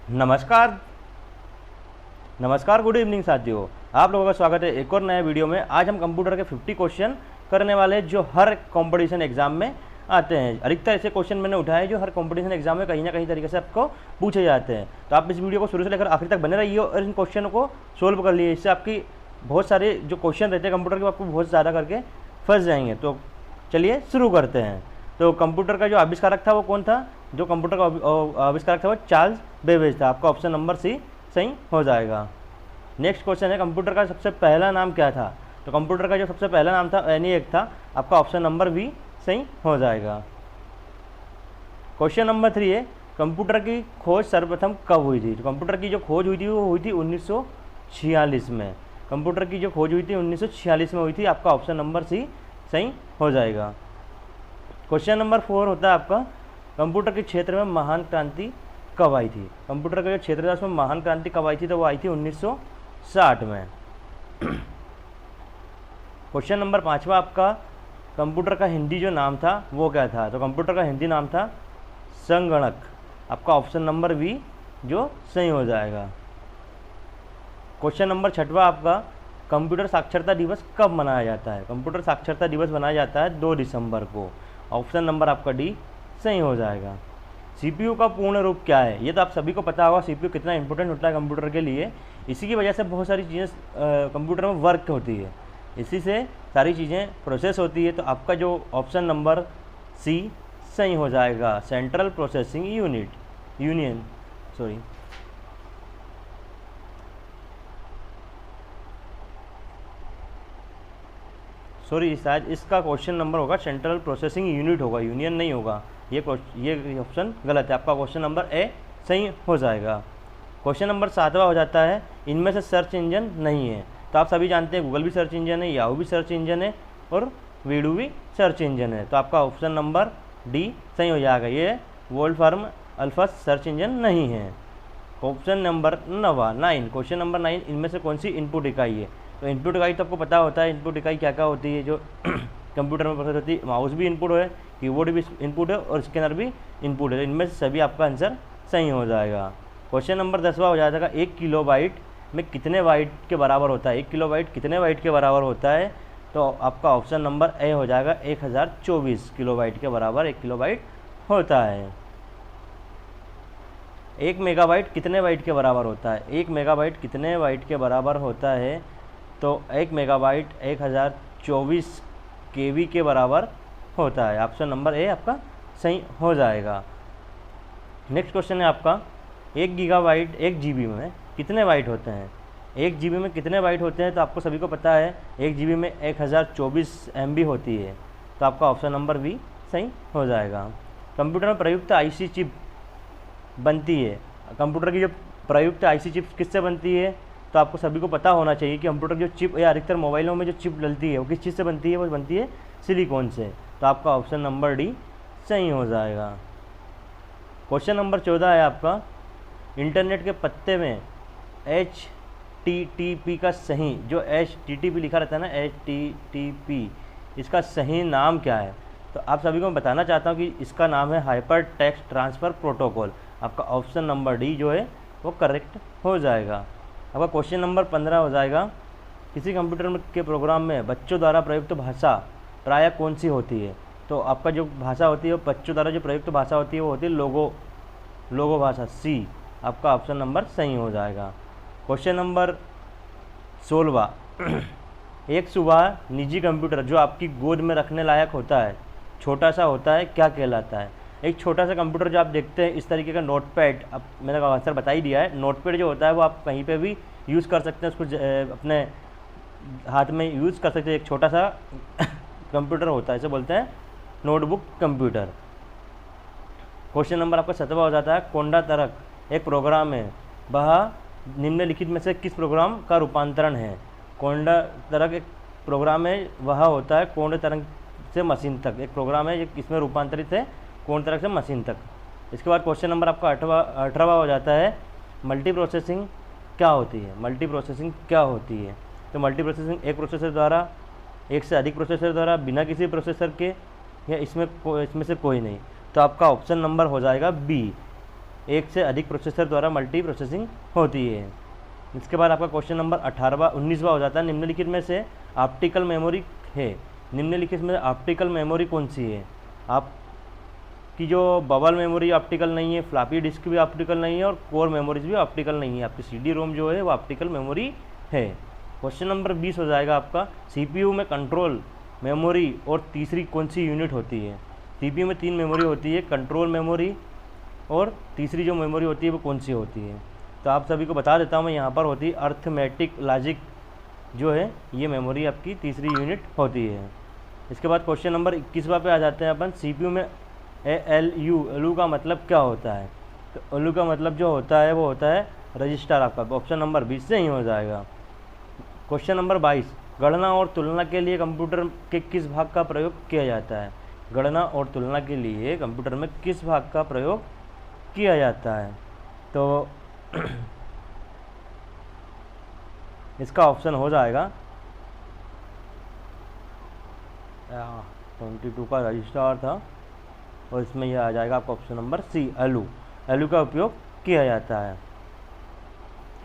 नमस्कार। Good evening साथियों, आप लोगों का स्वागत है एक और नए वीडियो में। आज हम कंप्यूटर के 50 क्वेश्चन करने वाले हैं जो हर कंपटीशन एग्जाम में आते हैं। अधिकतर ऐसे क्वेश्चन मैंने उठाए जो हर कंपटीशन एग्जाम में कहीं ना कहीं तरीके से आपको पूछे जाते हैं। तो आप इस वीडियो को शुरू से लेकर आखिर तक बने रहिए और इन क्वेश्चनों को सोल्व कर लिए। इससे आपकी बहुत सारे जो क्वेश्चन रहते हैं कंप्यूटर के, आपको बहुत ज़्यादा करके फंस जाएंगे। तो चलिए शुरू करते हैं। तो कंप्यूटर का जो आविष्कारक था वो कौन था? जो कंप्यूटर का आविष्कारक था वो चार्ल्स बेबेज था। आपका ऑप्शन नंबर सी सही हो जाएगा। नेक्स्ट क्वेश्चन है, कंप्यूटर का सबसे पहला नाम क्या था? तो कंप्यूटर का जो सबसे पहला नाम था ENIAC था। आपका ऑप्शन नंबर बी सही हो जाएगा। क्वेश्चन नंबर 3 है, कंप्यूटर की खोज सर्वप्रथम कब हुई थी? तो कंप्यूटर की जो खोज हुई थी वो हुई थी 1946 में। कंप्यूटर की जो खोज हुई थी 1946 में हुई थी। आपका ऑप्शन नंबर सी सही हो जाएगा। क्वेश्चन नंबर 4 होता है आपका, कंप्यूटर के क्षेत्र में महान क्रांति कब आई थी? कंप्यूटर का जो क्षेत्र था उसमें महान क्रांति कब आई थी? तो वो आई थी 1960 में। क्वेश्चन नंबर 5वां आपका, कंप्यूटर का हिंदी जो नाम था वो क्या था? तो कंप्यूटर का हिंदी नाम था संगणक। आपका ऑप्शन नंबर बी जो सही हो जाएगा। क्वेश्चन नंबर 6वां आपका, कंप्यूटर साक्षरता दिवस कब मनाया जाता है? कंप्यूटर साक्षरता दिवस मनाया जाता है 2 दिसंबर को। ऑप्शन नंबर आपका डी सही हो जाएगा। CPU का पूर्ण रूप क्या है? ये तो आप सभी को पता होगा CPU कितना इंपॉर्टेंट होता है कंप्यूटर के लिए। इसी की वजह से बहुत सारी चीज़ें कंप्यूटर में वर्क होती है, इसी से सारी चीज़ें प्रोसेस होती है। तो आपका जो ऑप्शन नंबर सी सही हो जाएगा, सेंट्रल प्रोसेसिंग यूनियन सॉरी शायद इसका क्वेश्चन नंबर होगा सेंट्रल प्रोसेसिंग यूनिट होगा, यूनियन नहीं होगा। ये ऑप्शन गलत है। आपका क्वेश्चन नंबर ए सही हो जाएगा। क्वेश्चन नंबर 7वां हो जाता है, इनमें से सर्च इंजन नहीं है। तो आप सभी जानते हैं गूगल भी सर्च इंजन है, याहू भी सर्च इंजन है और वीडू भी सर्च इंजन है। तो आपका ऑप्शन नंबर डी सही हो जाएगा। ये वोल्फर्म अल्फा सर्च इंजन नहीं है। ऑप्शन नंबर 9 क्वेश्चन नंबर 9, इनमें से कौन सी इनपुट इकाई है? तो इनपुट इकाई तो आपको पता होता है इनपुट इकाई क्या क्या होती है जो कंप्यूटर में प्रोसेस होती है। माउस भी इनपुट है, कीबोर्ड भी इनपुट है और स्कैनर भी इनपुट है। इनमें से सभी आपका आंसर सही हो जाएगा। क्वेश्चन नंबर 10वां हो जाएगा, 1 किलोबाइट में कितने बाइट के बराबर होता है? 1 किलोबाइट कितने बाइट के बराबर होता है? तो आपका ऑप्शन नंबर ए हो जाएगा, 1024 किलोबाइट के बराबर 1 किलोबाइट होता है। 1 मेगाबाइट कितने बाइट के बराबर होता है? 1 मेगाबाइट कितने बाइट के बराबर होता है? तो 1 मेगाबाइट 1024 KB के बराबर होता है। ऑप्शन नंबर ए आपका सही हो जाएगा। नेक्स्ट क्वेश्चन है आपका, 1 गीगाबाइट 1 GB में कितने बाइट होते हैं? 1 GB में कितने बाइट होते हैं? तो आपको सभी को पता है 1 GB में 1024 MB होती है। तो आपका ऑप्शन नंबर बी सही हो जाएगा। कंप्यूटर में प्रयुक्त IC चिप बनती है। कंप्यूटर की जो प्रयुक्त IC चिप किससे बनती है? तो आपको सभी को पता होना चाहिए कि कंप्यूटर जो चिप या अधिकतर मोबाइलों में जो चिप डलती है वो किस चीज़ से बनती है? वो बनती है सिलिकॉन से। तो आपका ऑप्शन नंबर डी सही हो जाएगा। क्वेश्चन नंबर 14 है आपका, इंटरनेट के पत्ते में HTTP का सही, जो HTTP लिखा रहता है ना HTTP, इसका सही नाम क्या है? तो आप सभी को मैं बताना चाहता हूँ कि इसका नाम है हाइपर टेक्स्ट ट्रांसफ़र प्रोटोकॉल। आपका ऑप्शन नंबर डी जो है वो करेक्ट हो जाएगा। आपका क्वेश्चन नंबर 15 हो जाएगा, किसी कंप्यूटर के प्रोग्राम में बच्चों द्वारा प्रयुक्त भाषा प्रायः कौन सी होती है? तो आपका जो भाषा होती है वो बच्चों द्वारा जो प्रयुक्त भाषा होती है वो होती है लोगो भाषा, सी। आपका ऑप्शन नंबर सही हो जाएगा। क्वेश्चन नंबर 16, एक सुबह निजी कंप्यूटर जो आपकी गोद में रखने लायक होता है, छोटा सा होता है, क्या कहलाता है? एक छोटा सा कंप्यूटर जो आप देखते हैं इस तरीके का नोटपैड, अब मैंने आंसर बता ही दिया है। नोटपैड जो होता है वो आप कहीं पे भी यूज़ कर सकते हैं, उसको अपने हाथ में यूज़ कर सकते हैं। एक छोटा सा कंप्यूटर होता है, इसे बोलते हैं नोटबुक कंप्यूटर। क्वेश्चन नंबर आपका 7वां हो जाता है, कोंडा तरक एक प्रोग्राम है, वह निम्नलिखित में से किस प्रोग्राम का रूपांतरण है? कोंडा तरक एक प्रोग्राम है, वह होता है कोंड तरंग से मशीन तक, एक प्रोग्राम है इसमें रूपांतरित है कोण तरंग से मशीन तक। इसके बाद क्वेश्चन नंबर आपका 18वां हो जाता है, मल्टी प्रोसेसिंग क्या होती है? मल्टी प्रोसेसिंग क्या होती है? तो मल्टी प्रोसेसिंग एक प्रोसेसर द्वारा, एक से अधिक प्रोसेसर द्वारा, बिना किसी प्रोसेसर के, या इसमें से कोई नहीं। तो आपका ऑप्शन नंबर हो जाएगा बी, एक से अधिक प्रोसेसर द्वारा मल्टी प्रोसेसिंग होती है। इसके बाद आपका क्वेश्चन नंबर 19वां हो जाता है, निम्नलिखित में से ऑप्टिकल मेमोरी है, निम्नलिखित में ऑप्टिकल मेमोरी कौन सी है? आपकी जो बबल मेमोरी ऑप्टिकल नहीं है, फ्लॉपी डिस्क भी ऑप्टिकल नहीं है और कोर मेमोरीज भी ऑप्टिकल नहीं है, आपकी CD रोम जो है वो ऑप्टिकल मेमोरी है। क्वेश्चन नंबर 20 हो जाएगा आपका, CPU में कंट्रोल मेमोरी और तीसरी कौन सी यूनिट होती है? CPU में 3 मेमोरी होती है, कंट्रोल मेमोरी और तीसरी जो मेमोरी होती है वो कौन सी होती है? तो आप सभी को बता देता हूँ मैं, यहाँ पर होती है अर्थमेटिक लॉजिक जो है ये मेमोरी आपकी तीसरी यूनिट होती है। इसके बाद क्वेश्चन नंबर 21वां पे आ जाते हैं अपन, CPU में ALU का मतलब क्या होता है? तो ALU का मतलब जो होता है वो होता है रजिस्टर, आपका ऑप्शन नंबर 20 से ही हो जाएगा। क्वेश्चन नंबर 22, गणना और तुलना के लिए कंप्यूटर के किस भाग का प्रयोग किया जाता है? गणना और तुलना के लिए कंप्यूटर में किस भाग का प्रयोग किया जाता है? तो इसका ऑप्शन हो जाएगा 22 का रजिस्टर था और इसमें यह आ जाएगा आपका ऑप्शन नंबर C, ALU का उपयोग किया जाता है।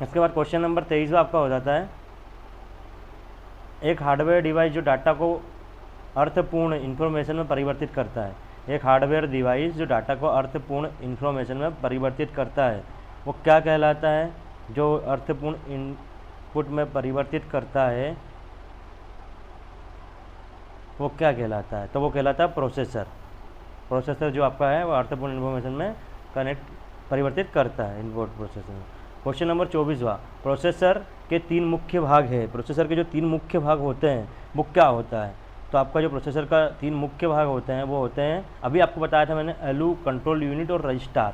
इसके बाद क्वेश्चन नंबर 23वां आपका हो जाता है, एक हार्डवेयर डिवाइस जो डाटा को अर्थपूर्ण इन्फॉर्मेशन में परिवर्तित करता है, एक हार्डवेयर डिवाइस जो डाटा को अर्थपूर्ण इन्फॉर्मेशन में परिवर्तित करता है वो क्या कहलाता है? जो अर्थपूर्ण इनपुट में परिवर्तित करता है वो क्या कहलाता है? तो वो कहलाता है प्रोसेसर। प्रोसेसर जो आपका है वो अर्थपूर्ण इन्फॉर्मेशन में परिवर्तित करता है इनपुट प्रोसेसर में। क्वेश्चन नंबर 24वां, प्रोसेसर के 3 मुख्य भाग है, प्रोसेसर के जो 3 मुख्य भाग होते हैं वो क्या होता है? तो आपका जो प्रोसेसर का 3 मुख्य भाग होते हैं वो होते हैं, अभी आपको बताया था मैंने, ALU, कंट्रोल यूनिट और रजिस्टर,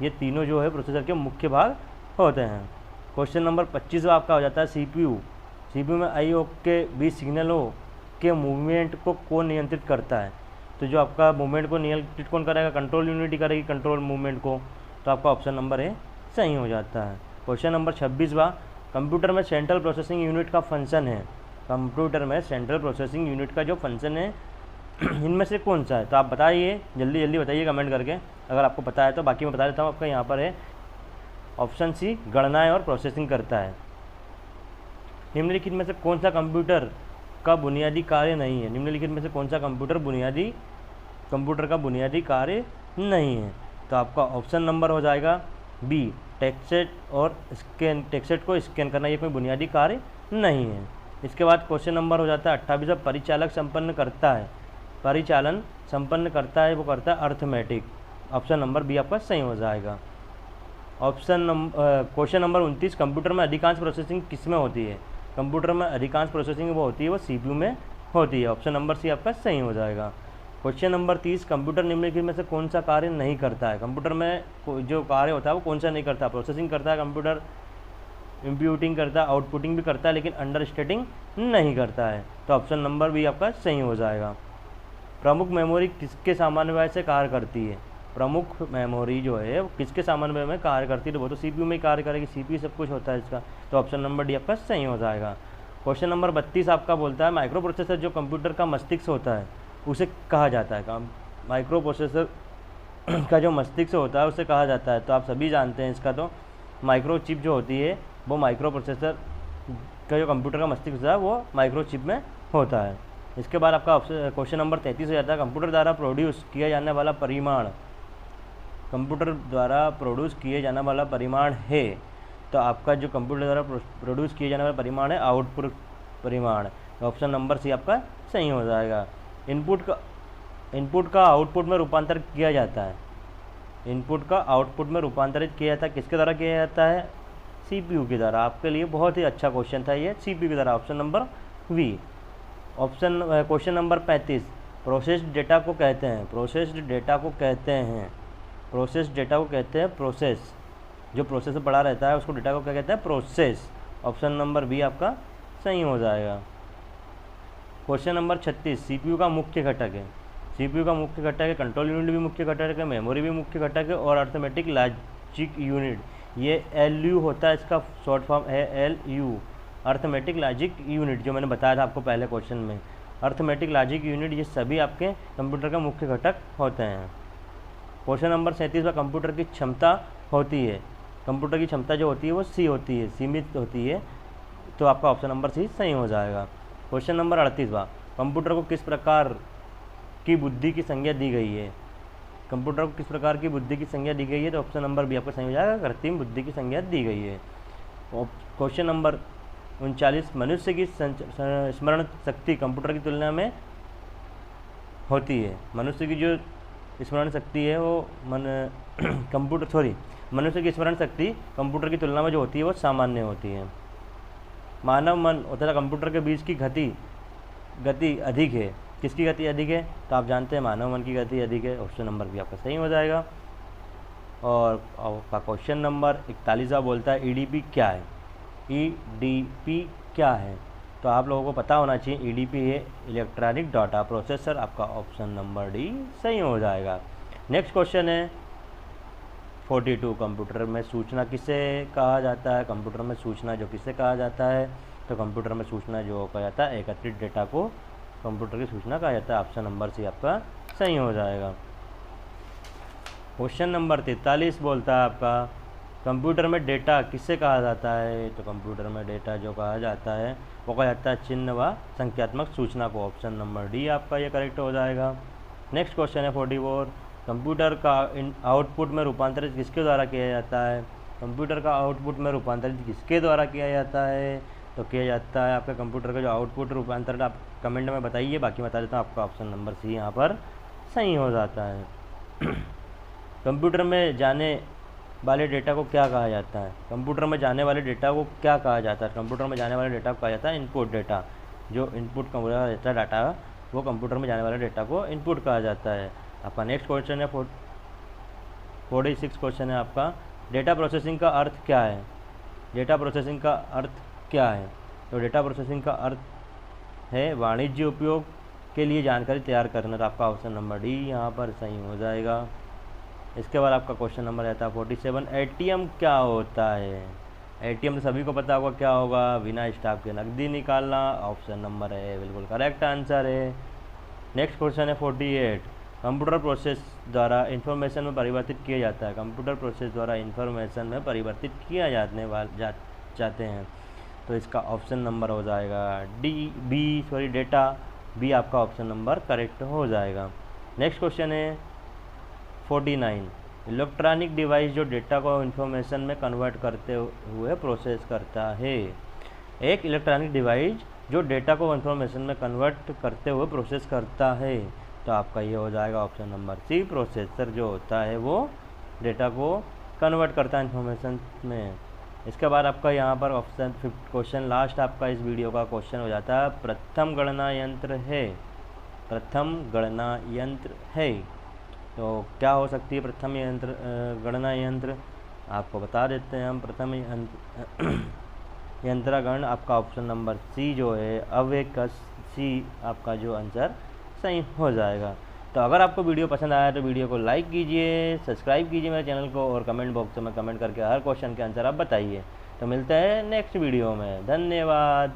ये तीनों जो है प्रोसेसर के मुख्य भाग होते हैं। क्वेश्चन नंबर 25वां आपका हो जाता है, CPU में IO के बीच सिग्नलों के मूवमेंट को कौन नियंत्रित करता है? तो जो आपका मूवमेंट को नियंत्रित कौन करेगा? कंट्रोल यूनिट ही करेगी कंट्रोल मूवमेंट को, तो आपका ऑप्शन नंबर ए सही हो जाता है। क्वेश्चन नंबर 26वां, कंप्यूटर में सेंट्रल प्रोसेसिंग यूनिट का फंक्शन है, कंप्यूटर में सेंट्रल प्रोसेसिंग यूनिट का जो फंक्शन है इनमें से कौन सा है? तो आप बताइए, जल्दी जल्दी बताइए कमेंट करके अगर आपको पता है तो, बाकी मैं बता देता हूँ आपका यहाँ पर है ऑप्शन C, गणनाएं और प्रोसेसिंग करता है। निम्नलिखित में से कौन सा कंप्यूटर का बुनियादी कार्य नहीं है? निम्नलिखित में से कौन सा कंप्यूटर का बुनियादी कार्य नहीं है? तो आपका ऑप्शन नंबर हो जाएगा B, टेक्स्ट और स्कैन, टेक्स्ट को स्कैन करना, ये कोई बुनियादी कार्य नहीं है। इसके बाद क्वेश्चन नंबर हो जाता है 28वां, परिचालन संपन्न करता है वो करता है अर्थमेटिक, ऑप्शन नंबर B आपका सही हो जाएगा। क्वेश्चन नंबर 29, कंप्यूटर में अधिकांश प्रोसेसिंग किस में होती है? कंप्यूटर में अधिकांश प्रोसेसिंग वो होती है वो CPU में होती है, ऑप्शन नंबर C आपका सही हो जाएगा। क्वेश्चन नंबर 30, कंप्यूटर निम्नलिखित में से कौन सा कार्य नहीं करता है? कंप्यूटर में जो कार्य होता है वो कौन सा नहीं करता? प्रोसेसिंग करता है कंप्यूटर, इंप्यूटिंग करता है, आउटपुटिंग भी करता है, लेकिन अंडरस्टैंडिंग नहीं करता है, तो ऑप्शन नंबर B आपका सही हो जाएगा। प्रमुख मेमोरी किसके समन्वय से कार्य करती है? प्रमुख मेमोरी जो है वो किसके समन्वय में कार्य करती है? तो वो तो CPU में ही कार्य करेगी, CPU सब कुछ होता है इसका, तो ऑप्शन नंबर D आपका सही हो जाएगा। क्वेश्चन नंबर 32 आपका बोलता है, माइक्रो प्रोसेसर जो कंप्यूटर का मस्तिष्क होता है उसे कहा जाता है? माइक्रो प्रोसेसर का जो मस्तिष्क होता है उसे कहा जाता है, तो आप सभी जानते हैं इसका, तो माइक्रो चिप जो होती है वो माइक्रो प्रोसेसर का जो कंप्यूटर का मस्तिष्क होता है वो माइक्रो चिप में होता है। इसके बाद आपका क्वेश्चन नंबर 33 हो जाता है, कंप्यूटर द्वारा प्रोड्यूस किया जाने वाला परिमाण, कंप्यूटर द्वारा प्रोड्यूस किए जाने वाला परिमाण है, तो आपका जो कंप्यूटर द्वारा प्रोड्यूस किए जाने वाला परिमाण है आउटपुट परिमाण, ऑप्शन नंबर C आपका सही हो जाएगा। इनपुट का आउटपुट में रूपांतर किया जाता है, इनपुट का आउटपुट में रूपांतरित किया जाता है, किसके द्वारा किया जाता है? CPU के द्वारा। आपके लिए बहुत ही अच्छा क्वेश्चन था ये, CPU के द्वारा, option number V। Question number 35, processed data को कहते हैं, प्रोसेस्ड डेटा को कहते हैं, प्रोसेस्ड डेटा को कहते हैं प्रोसेस, जो प्रोसेस पड़ा रहता है उसको डेटा को क्या कहते हैं? प्रोसेस, ऑप्शन नंबर B आपका सही हो जाएगा। क्वेश्चन नंबर 36, CPU का मुख्य घटक है, CPU का मुख्य घटक है, कंट्रोल यूनिट भी मुख्य घटक है, मेमोरी भी मुख्य घटक है और अर्थमेटिक लॉजिक यूनिट, ये LU होता है, इसका शॉर्ट फॉर्म है LU, अर्थमेटिक लॉजिक यूनिट, जो मैंने बताया था आपको पहले क्वेश्चन में, अर्थमेटिक लॉजिक यूनिट, ये सभी आपके कंप्यूटर का मुख्य घटक होते हैं। क्वेश्चन नंबर 37 में कंप्यूटर की क्षमता होती है, कंप्यूटर की क्षमता जो होती है वो सी होती है, सीमित होती है, तो आपका ऑप्शन नंबर सी सही हो जाएगा। क्वेश्चन नंबर 38वां, कंप्यूटर को किस प्रकार की बुद्धि की संज्ञा दी गई है, कंप्यूटर को किस प्रकार की बुद्धि की संज्ञा दी गई है, तो ऑप्शन नंबर बी आपका सही हो जाएगा, कृत्रिम बुद्धि की संज्ञा दी गई है। क्वेश्चन नंबर 39, मनुष्य की स्मरण शक्ति कंप्यूटर की तुलना में होती है, मनुष्य की जो स्मरण शक्ति है वो मनुष्य की स्मरण शक्ति कंप्यूटर की तुलना में जो होती है वो सामान्य होती है। मानव मन तथा कंप्यूटर के बीच की गति अधिक है, किसकी गति अधिक है, तो आप जानते हैं मानव मन की गति अधिक है, ऑप्शन नंबर भी आपका सही हो जाएगा। और आपका क्वेश्चन नंबर 41वां बोलता है ईडीपी क्या है, ईडीपी क्या है, तो आप लोगों को पता होना चाहिए ईडीपी है इलेक्ट्रॉनिक डाटा प्रोसेसर, आपका ऑप्शन नंबर डी सही हो जाएगा। नेक्स्ट क्वेश्चन है 42, कंप्यूटर में सूचना किसे कहा जाता है, कंप्यूटर में सूचना जो किसे कहा जाता है, तो कंप्यूटर में सूचना जो कहा जाता है एकत्रित डेटा को कंप्यूटर की सूचना कहा जाता है, ऑप्शन नंबर सी आपका सही हो जाएगा। क्वेश्चन नंबर 43 बोलता है आपका कंप्यूटर में डेटा किससे कहा जाता है, तो कंप्यूटर में डेटा जो कहा जाता है वो कहा जाता है चिन्ह व संख्यात्मक सूचना को, ऑप्शन नंबर डी आपका ये करेक्ट हो जाएगा। नेक्स्ट क्वेश्चन है 44, कंप्यूटर का आउटपुट में रूपांतरित किसके द्वारा किया जाता है, कंप्यूटर का आउटपुट में रूपांतरित किसके द्वारा किया जाता है, तो किया जाता है आपके कंप्यूटर का जो आउटपुट रूपांतरण, आप कमेंट में बताइए, बाकी बता देता हूँ आपका ऑप्शन नंबर सी यहाँ पर सही हो जाता है। कंप्यूटर में जाने वाले डेटा को क्या कहा जाता है, कंप्यूटर में जाने वाले डेटा को क्या कहा जाता है, कंप्यूटर में जाने वाले डेटा को कहा जाता है इनपुट डेटा, जो इनपुट कंप्यूटर रहता है डाटा वो कंप्यूटर में जाने वाले डेटा को इनपुट कहा जाता है। आपका नेक्स्ट क्वेश्चन है 46 क्वेश्चन है आपका डेटा प्रोसेसिंग का अर्थ क्या है, डेटा प्रोसेसिंग का अर्थ क्या है, तो डेटा प्रोसेसिंग का अर्थ है वाणिज्य उपयोग के लिए जानकारी तैयार करना, तो आपका ऑप्शन नंबर डी यहाँ पर सही हो जाएगा। इसके बाद आपका क्वेश्चन नंबर रहता है 47, एटीएम क्या होता है, एटीएम तो सभी को पता होगा क्या होगा, बिना स्टाफ के नकदी निकालना, ऑप्शन नंबर है बिल्कुल करेक्ट आंसर है। नेक्स्ट क्वेश्चन है 48, कंप्यूटर प्रोसेस द्वारा इन्फॉर्मेशन में परिवर्तित किया जाता है, कंप्यूटर प्रोसेस द्वारा इन्फॉर्मेशन में परिवर्तित किया जाते हैं, तो इसका ऑप्शन नंबर हो जाएगा डेटा बी आपका ऑप्शन नंबर करेक्ट हो जाएगा। नेक्स्ट क्वेश्चन है 49, इलेक्ट्रॉनिक डिवाइस जो डेटा को इन्फॉर्मेशन में कन्वर्ट करते हुए प्रोसेस करता है, एक इलेक्ट्रॉनिक डिवाइस जो डेटा को इन्फॉर्मेशन में कन्वर्ट करते हुए प्रोसेस करता है, तो आपका ये हो जाएगा ऑप्शन नंबर सी, प्रोसेसर जो होता है वो डेटा को कन्वर्ट करता है इन्फॉर्मेशन में। इसके बाद आपका यहाँ पर ऑप्शन 5 क्वेश्चन लास्ट आपका इस वीडियो का क्वेश्चन हो जाता है प्रथम गणना यंत्र है, प्रथम गणना यंत्र है, तो क्या हो सकती है प्रथम गणना यंत्र, आपको बता देते हैं हम। प्रथम यंत्रागण आपका ऑप्शन नंबर सी जो है अवेकस सी आपका जो आंसर सही हो जाएगा। तो अगर आपको वीडियो पसंद आया तो वीडियो को लाइक कीजिए, सब्सक्राइब कीजिए मेरे चैनल को, और कमेंट बॉक्स में कमेंट करके हर क्वेश्चन के आंसर आप बताइए। तो मिलते हैं नेक्स्ट वीडियो में, धन्यवाद।